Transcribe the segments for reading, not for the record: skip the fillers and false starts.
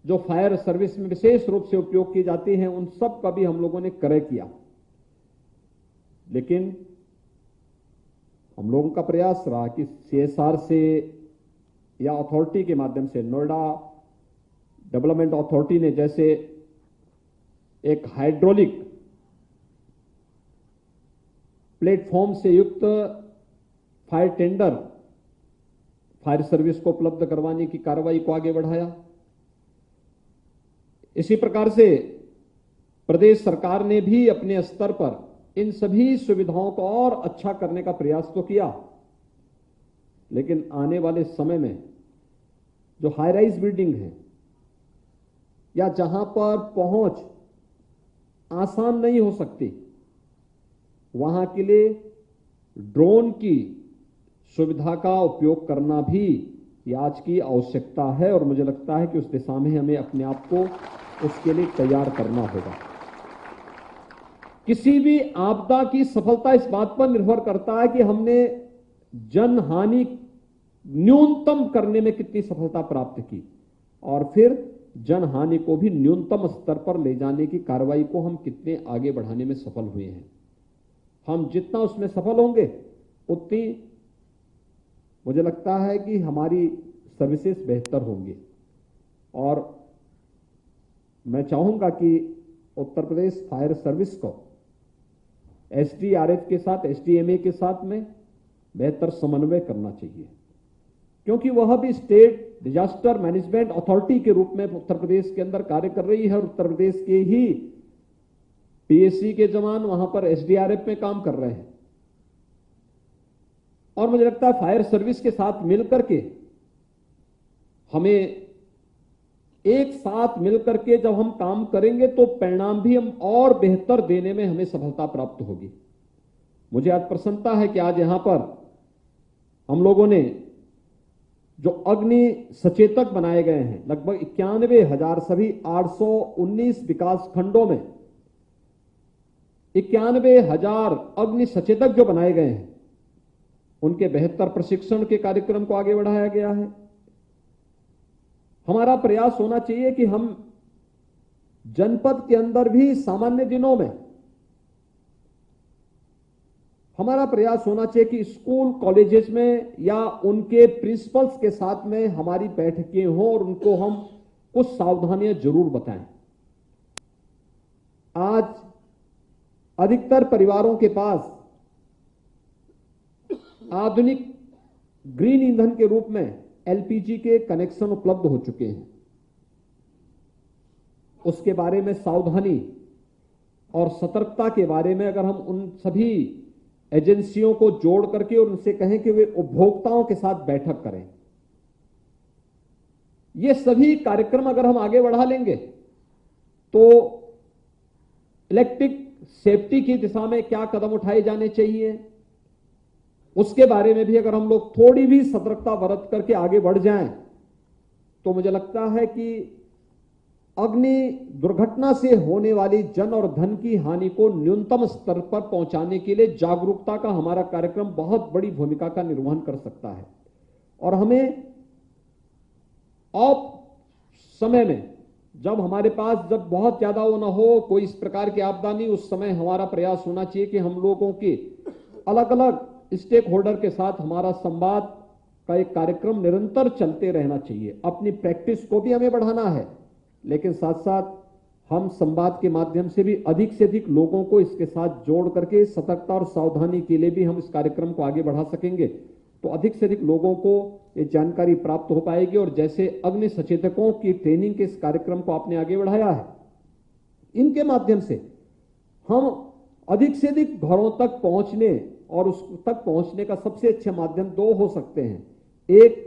जो fire service में विशेष रूप से उपयोग की जाती हैं, उन सब का भी हम लोगों ने क्रय किया। लेकिन हम लोगों का प्रयास रहा कि CSR से या अथॉरिटी के माध्यम से, नोएडा डेवलपमेंट अथॉरिटी ने जैसे एक हाइड्रोलिक प्लेटफॉर्म से युक्त फायर टेंडर फायर सर्विस को उपलब्ध करवाने की कार्रवाई को आगे बढ़ाया। इसी प्रकार से प्रदेश सरकार ने भी अपने स्तर पर इन सभी सुविधाओं को और अच्छा करने का प्रयास तो किया, लेकिन आने वाले समय में जो हाई राइज बिल्डिंग है या जहां पर पहुंच आसान नहीं हो सकती, वहां के लिए ड्रोन की सुविधा का उपयोग करना भी आज की आवश्यकता है और मुझे लगता है कि उस दिशा में हमें अपने आप को उसके लिए तैयार करना होगा। किसी भी आपदा की सफलता इस बात पर निर्भर करता है कि हमने जनहानि न्यूनतम करने में कितनी सफलता प्राप्त की और फिर जनहानि को भी न्यूनतम स्तर पर ले जाने की कार्रवाई को हम कितने आगे बढ़ाने में सफल हुए हैं। हम जितना उसमें सफल होंगे उतनी मुझे लगता है कि हमारी सर्विसेज बेहतर होंगी और मैं चाहूंगा कि उत्तर प्रदेश फायर सर्विस को SDRF के साथ, SDMA के साथ में बेहतर समन्वय करना चाहिए, क्योंकि वह भी स्टेट डिजास्टर मैनेजमेंट अथॉरिटी के रूप में उत्तर प्रदेश के अंदर कार्य कर रही है और उत्तर प्रदेश के ही PSC के जवान वहां पर SDRF में काम कर रहे हैं। और मुझे लगता है फायर सर्विस के साथ मिलकर के हमें एक साथ मिलकर के जब हम काम करेंगे तो परिणाम भी हम और बेहतर देने में हमें सफलता प्राप्त होगी। मुझे आज प्रसन्नता है कि आज यहां पर हम लोगों ने जो अग्नि सचेतक बनाए गए हैं, लगभग 91,000 सभी 819 विकास खंडों में 91,000 अग्नि सचेतक जो बनाए गए हैं, उनके बेहतर प्रशिक्षण के कार्यक्रम को आगे बढ़ाया गया है। हमारा प्रयास होना चाहिए कि हम जनपद के अंदर भी सामान्य दिनों में हमारा प्रयास होना चाहिए कि स्कूल कॉलेजेस में या उनके प्रिंसिपल्स के साथ में हमारी बैठकें हों और उनको हम कुछ सावधानियां जरूर बताएं। आज अधिकतर परिवारों के पास आधुनिक ग्रीन ईंधन के रूप में LPG के कनेक्शन उपलब्ध हो चुके हैं। उसके बारे में सावधानी और सतर्कता के बारे में अगर हम उन सभी एजेंसियों को जोड़ करके और उनसे कहें कि वे उपभोक्ताओं के साथ बैठक करें, ये सभी कार्यक्रम अगर हम आगे बढ़ा लेंगे तो इलेक्ट्रिक सेफ्टी की दिशा में क्या कदम उठाए जाने चाहिए, उसके बारे में भी अगर हम लोग थोड़ी भी सतर्कता बरत करके आगे बढ़ जाएं तो मुझे लगता है कि अग्नि दुर्घटना से होने वाली जन और धन की हानि को न्यूनतम स्तर पर पहुंचाने के लिए जागरूकता का हमारा कार्यक्रम बहुत बड़ी भूमिका का निर्वहन कर सकता है। और हमें ऑफ समय में जब हमारे पास जब बहुत ज्यादा वो ना हो, कोई इस प्रकार की आपदा नहीं, उस समय हमारा प्रयास होना चाहिए कि हम लोगों के अलग अलग स्टेक होल्डर के साथ हमारा संवाद का एक कार्यक्रम निरंतर चलते रहना चाहिए। अपनी प्रैक्टिस को भी हमें बढ़ाना है, लेकिन साथ साथ हम संवाद के माध्यम से भी अधिक से अधिक लोगों को इसके साथ जोड़ करके सतर्कता और सावधानी के लिए भी हम इस कार्यक्रम को आगे बढ़ा सकेंगे तो अधिक से अधिक लोगों को ये जानकारी प्राप्त हो पाएगी। और जैसे अग्नि सचेतकों की ट्रेनिंग के इस कार्यक्रम को आपने आगे बढ़ाया है, इनके माध्यम से हम अधिक से अधिक घरों तक पहुंचने और उस तक पहुंचने का सबसे अच्छे माध्यम दो हो सकते हैं। एक,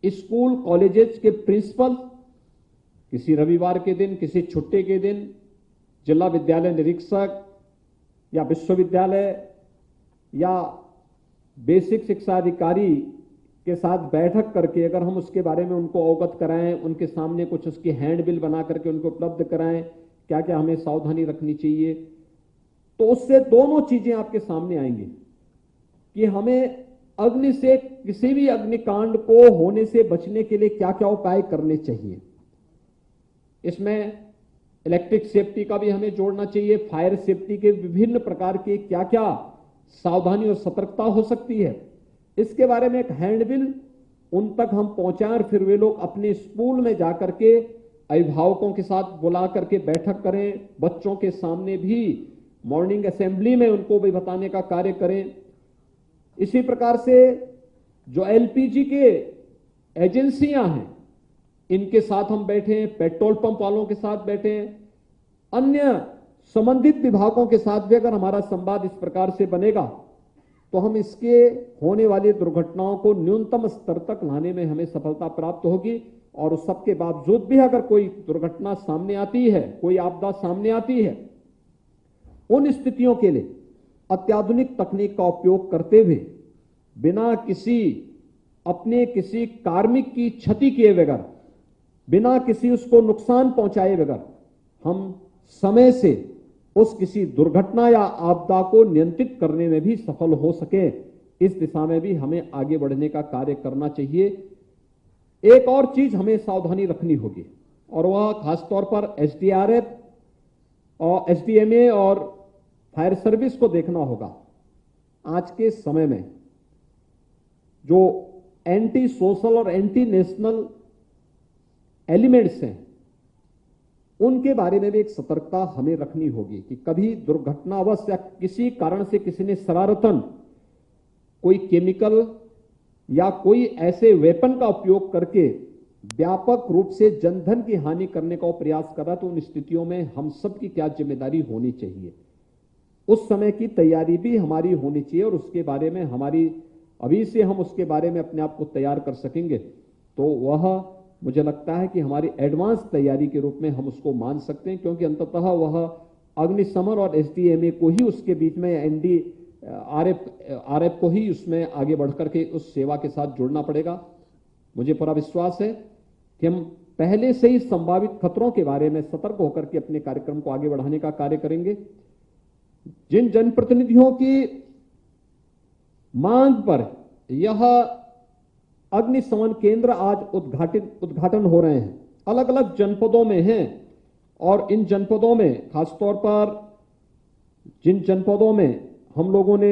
स्कूल कॉलेजेस के प्रिंसिपल किसी रविवार के दिन, किसी छुट्टी के दिन जिला विद्यालय निरीक्षक या विश्वविद्यालय या बेसिक शिक्षा अधिकारी के साथ बैठक करके अगर हम उसके बारे में उनको अवगत कराएं, उनके सामने कुछ उसकी हैंडबिल बना करके उनको उपलब्ध कराएं, क्या क्या हमें सावधानी रखनी चाहिए, तो उससे दोनों चीजें आपके सामने आएंगी कि हमें अग्नि से, किसी भी अग्निकांड को होने से बचने के लिए क्या क्या उपाय करने चाहिए। इसमें इलेक्ट्रिक सेफ्टी का भी हमें जोड़ना चाहिए, फायर सेफ्टी के विभिन्न प्रकार के क्या क्या सावधानी और सतर्कता हो सकती है, इसके बारे में एक हैंडबिल उन तक हम पहुंचाएं और फिर वे लोग अपने स्कूल में जाकर के अभिभावकों के साथ बुला करके बैठक करें, बच्चों के सामने भी मॉर्निंग असेंबली में उनको भी बताने का कार्य करें। इसी प्रकार से जो एलपीजी के एजेंसियां हैं इनके साथ हम बैठे, पेट्रोल पंप वालों के साथ बैठे, अन्य संबंधित विभागों के साथ भी अगर हमारा संवाद इस प्रकार से बनेगा तो हम इसके होने वाली दुर्घटनाओं को न्यूनतम स्तर तक लाने में हमें सफलता प्राप्त होगी। और उस सबके बावजूद भी अगर कोई दुर्घटना सामने आती है, कोई आपदा सामने आती है, उन स्थितियों के लिए अत्याधुनिक तकनीक का उपयोग करते हुए बिना किसी कार्मिक की क्षति किए बगैर, बिना किसी उसको नुकसान पहुंचाए बगैर हम समय से उस किसी दुर्घटना या आपदा को नियंत्रित करने में भी सफल हो सके, इस दिशा में भी हमें आगे बढ़ने का कार्य करना चाहिए। एक और चीज हमें सावधानी रखनी होगी और वह खासतौर पर एसडीआरएफ और एसडीएमए और फायर सर्विस को देखना होगा। आज के समय में जो एंटी सोशल और एंटी नेशनल एलिमेंट्स हैं उनके बारे में भी एक सतर्कता हमें रखनी होगी कि कभी दुर्घटनावश या किसी कारण से किसी ने शरारतन कोई केमिकल या कोई ऐसे वेपन का उपयोग करके व्यापक रूप से जनधन की हानि करने का प्रयास कर रहा है, तो उन स्थितियों में हम सब की क्या जिम्मेदारी होनी चाहिए, उस समय की तैयारी भी हमारी होनी चाहिए और उसके बारे में हमारी अभी से हम उसके बारे में अपने आप को तैयार कर सकेंगे तो वह मुझे लगता है कि हमारी एडवांस तैयारी के रूप में हम उसको मान सकते हैं, क्योंकि अंततः वह अग्निशमन और एसडीएमए को ही उसके बीच में आरएफ को ही उसमें आगे बढ़कर के उस सेवा के साथ जोड़ना पड़ेगा। मुझे पूरा विश्वास है कि हम पहले से ही संभावित खतरों के बारे में सतर्क होकर के अपने कार्यक्रम को आगे बढ़ाने का कार्य करेंगे। जिन जनप्रतिनिधियों की मांग पर यह अग्निशमन केंद्र आज उद्घाटन हो रहे हैं, अलग अलग जनपदों में हैं और इन जनपदों में खासतौर पर जिन जनपदों में हम लोगों ने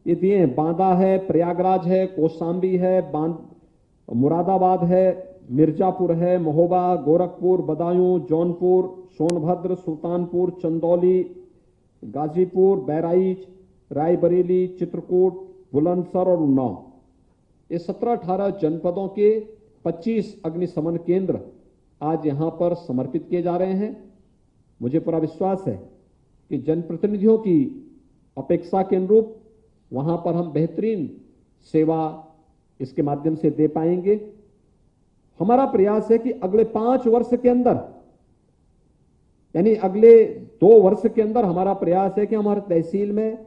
ये दिए हैं, बांदा है, प्रयागराज है, कौशाम्बी है, मुरादाबाद है, मिर्जापुर है, महोबा, गोरखपुर, बदायूं, जौनपुर, सोनभद्र, सुल्तानपुर, चंदौली, गाजीपुर, बहराइच, रायबरेली, चित्रकूट, बुलंदशहर और उन्नाव, ये 17-18 जनपदों के 25 अग्निशमन केंद्र आज यहां पर समर्पित किए जा रहे हैं। मुझे पूरा विश्वास है कि जनप्रतिनिधियों की अपेक्षा के अनुरूप वहां पर हम बेहतरीन सेवा इसके माध्यम से दे पाएंगे। हमारा प्रयास है कि अगले 5 वर्ष के अंदर, यानी अगले 2 वर्ष के अंदर हमारा प्रयास है कि हमारे तहसील में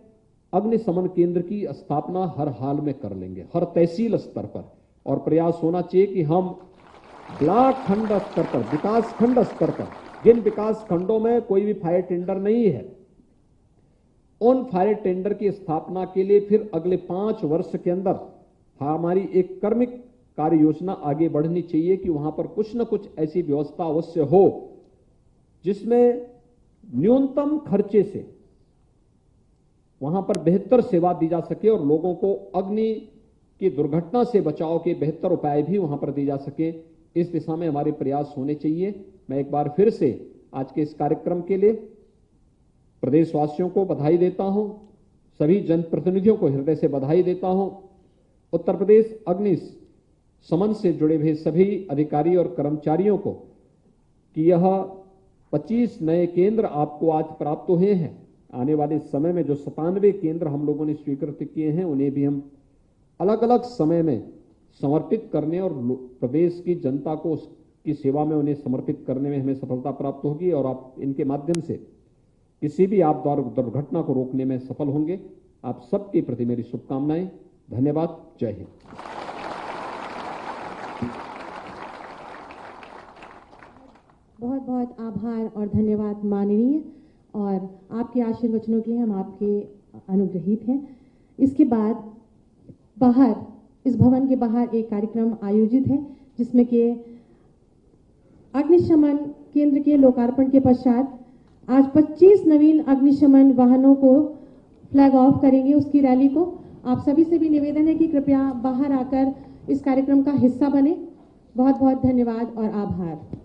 अग्निशमन केंद्र की स्थापना हर हाल में कर लेंगे, हर तहसील स्तर पर। और प्रयास होना चाहिए कि हम ब्लॉक खंड स्तर पर, विकास खंड स्तर पर, जिन विकास खंडों में कोई भी फायर टेंडर नहीं है, उन फायर टेंडर की स्थापना के लिए फिर अगले 5 वर्ष के अंदर हमारी एक कर्मिक कार्य योजना आगे बढ़नी चाहिए कि वहां पर कुछ न कुछ ऐसी व्यवस्था अवश्य हो जिसमें न्यूनतम खर्चे से वहां पर बेहतर सेवा दी जा सके और लोगों को अग्नि की दुर्घटना से बचाव के बेहतर उपाय भी वहां पर दिए जा सके। इस दिशा में हमारे प्रयास होने चाहिए। मैं एक बार फिर से आज के इस कार्यक्रम के लिए प्रदेशवासियों को बधाई देता हूं, सभी जनप्रतिनिधियों को हृदय से बधाई देता हूं। उत्तर प्रदेश अग्निशमन से जुड़े हुए सभी अधिकारी और कर्मचारियों को कि यह 25 नए केंद्र आपको आज प्राप्त हुए हैं। आने वाले समय में जो 97 केंद्र हम लोगों ने स्वीकृत किए हैं उन्हें भी हम अलग अलग समय में समर्पित करने और प्रदेश की जनता को उसकी सेवा में उन्हें समर्पित करने में हमें सफलता प्राप्त होगी और आप इनके माध्यम से किसी भी आपदा और दुर्घटना को रोकने में सफल होंगे। आप सबके प्रति मेरी शुभकामनाएं। धन्यवाद। जय हिंद। बहुत बहुत आभार और धन्यवाद माननीय, और आपके आशीर्वचनों के लिए हम आपके अनुग्रहित हैं। इसके बाद बाहर, इस भवन के बाहर एक कार्यक्रम आयोजित है जिसमें कि अग्निशमन केंद्र के लोकार्पण के पश्चात आज 25 नवीन अग्निशमन वाहनों को फ्लैग ऑफ करेंगे, उसकी रैली को। आप सभी से भी निवेदन है कि कृपया बाहर आकर इस कार्यक्रम का हिस्सा बने। बहुत बहुत धन्यवाद और आभार।